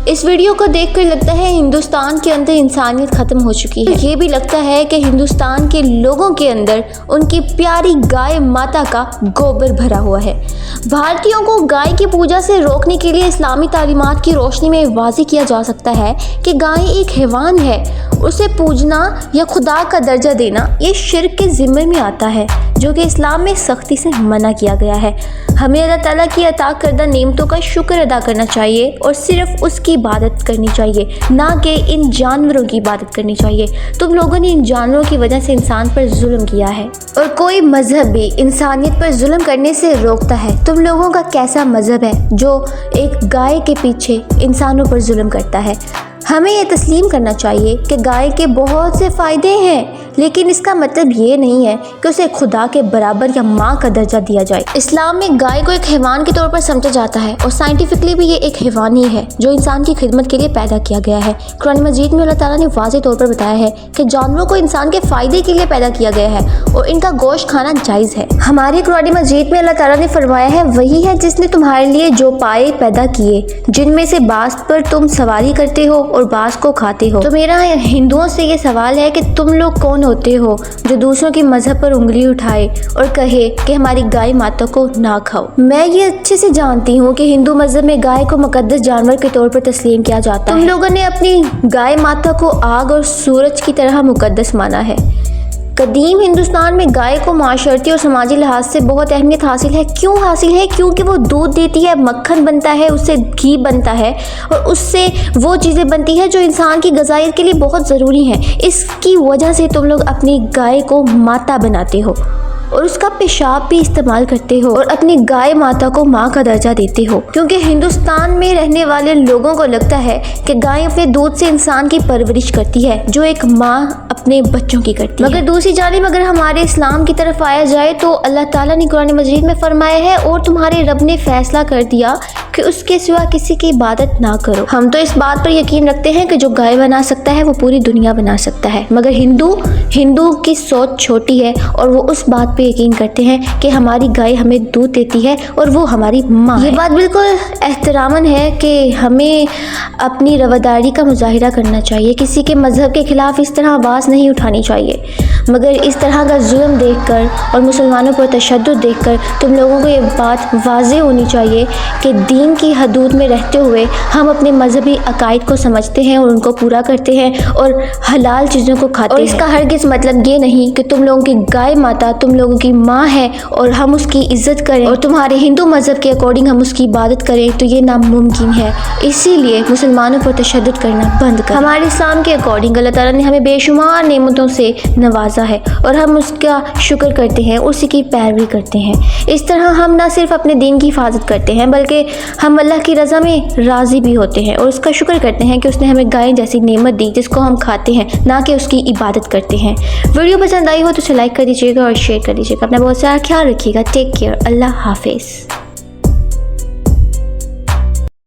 इस वीडियो को देखकर लगता है हिंदुस्तान के अंदर इंसानियत खत्म हो चुकी है। ये भी लगता है कि हिंदुस्तान के लोगों के अंदर उनकी प्यारी गाय माता का गोबर भरा हुआ है। भारतीयों को गाय की पूजा से रोकने के लिए इस्लामी तालीमात की रोशनी में वाज़ेह किया जा सकता है कि गाय एक हैवान है, उसे पूजना या खुदा का दर्जा देना ये शिर्क के ज़िम्मे में आता है, जो कि इस्लाम में सख्ती से मना किया गया है। हमें अल्लाह ताला की अता करदा नेमतों का शुक्र अदा करना चाहिए और सिर्फ उसकी इबादत करनी चाहिए, ना कि इन जानवरों की इबादत करनी चाहिए। तुम लोगों ने इन जानवरों की वजह से इंसान पर जुल्म किया है और कोई मजहब भी इंसानियत पर जुल्म करने से रोकता है। तुम लोगों का कैसा मजहब है जो एक गाय के पीछे इंसानों पर जुल्म करता है? हमें ये तस्लीम करना चाहिए कि गाय के बहुत से फ़ायदे हैं, लेकिन इसका मतलब ये नहीं है कि उसे खुदा के बराबर या माँ का दर्जा दिया जाए। इस्लाम में गाय को एक हैवान के तौर पर समझा जाता है और साइंटिफिकली भी ये एक हैवान ही है जो इंसान की खिदमत के लिए पैदा किया गया है। कुरान मजीद में अल्लाह ताला ने वाज़ेह तौर पर बताया है कि जानवरों को इंसान के फ़ायदे के लिए पैदा किया गया है और इनका गोश्त खाना जायज़ है। हमारी कुरान मजीद में अल्लाह ताला ने फरमाया है, वही है जिसने तुम्हारे लिए जो पाए पैदा किए, जिनमें से बाज़ पर तुम सवारी करते हो और बाज़ को खाते हो। तो मेरा हिंदुओं से ये सवाल है कि तुम लोग कौन होते हो जो दूसरों के मजहब पर उंगली उठाए और कहे कि हमारी गाय माता को ना खाओ। मैं ये अच्छे से जानती हूँ कि हिंदू मजहब में गाय को मुकद्दस जानवर के तौर पर तस्लीम किया जाता है। तुम लोगों ने अपनी गाय माता को आग और सूरज की तरह मुकद्दस माना है। कदीम हिंदुस्तान में गाय को माशरती और समाजी लिहाज से बहुत अहमियत हासिल है। क्यों हासिल है? क्योंकि वो दूध देती है, मक्खन बनता है, उससे घी बनता है और उससे वो चीज़ें बनती है जो इंसान की ग़िज़ाइयत के लिए बहुत ज़रूरी हैं। इसकी वजह से तुम लोग अपनी गाय को माता बनाते हो और उसका पेशाब भी इस्तेमाल करते हो और अपनी गाय माता को माँ का दर्जा देते हो, क्योंकि हिंदुस्तान में रहने वाले लोगों को लगता है कि गाय अपने दूध से इंसान की परवरिश करती है जो एक माँ अपने बच्चों की करती है। मगर दूसरी जानिब अगर हमारे इस्लाम की तरफ आया जाए तो अल्लाह ताला ने कुरान मजीद में फरमाया है, और तुम्हारे रब ने फैसला कर दिया कि उसके सिवा किसी की इबादत ना करो। हम तो इस बात पर यकीन रखते हैं कि जो गाय बना सकता है वो पूरी दुनिया बना सकता है, मगर हिंदू की सोच छोटी है और वो उस बात पे यकीन करते हैं कि हमारी गाय हमें दूध देती है और वो हमारी माँ है। ये बात बिल्कुल एहतरामन है कि हमें अपनी रवादारी का मुजाहिरा करना चाहिए, किसी के मजहब के खिलाफ इस तरह आवाज़ नहीं उठानी चाहिए। मगर इस तरह का जुल्म देखकर और मुसलमानों पर तशद्दुद देखकर तुम लोगों को ये बात वाज़ेह होनी चाहिए कि दीन की हदूद में रहते हुए हम अपने मजहबी अकायद को समझते हैं और उनको पूरा करते हैं और हलाल चीज़ों को खाते हैं। और इसका हरगिज़ मतलब ये नहीं कि तुम लोगों की गाय माता तुम लोगों की माँ है और हम उसकी इज़्ज़त करें और तुम्हारे हिंदू मज़हब के अकॉर्डिंग हम उसकी इबादत करें, तो ये नामुमकिन है। इसीलिए मुसलमानों पर तशद्दुद करना बंद करें। हमारे इस्लाम के अकॉर्डिंग अल्लाह ताला ने हमें बेशुमार नेमतों से नवाजा है और हम उसका शुक्र करते हैं, उसी की पैरवी करते हैं। इस तरह हम ना सिर्फ अपने दीन की हिफाजत करते हैं बल्कि हम अल्लाह की रज़ा में राज़ी भी होते हैं और उसका शुक्र करते हैं कि उसने हमें गाय जैसी नेमत दी जिसको हम खाते हैं, ना कि उसकी इबादत करते हैं। वीडियो पसंद आई हो तो उसे लाइक कर दीजिएगा और शेयर कर दीजिएगा। अपना बहुत सारा ख्याल रखिएगा। Take care. अल्लाह हाफिज़।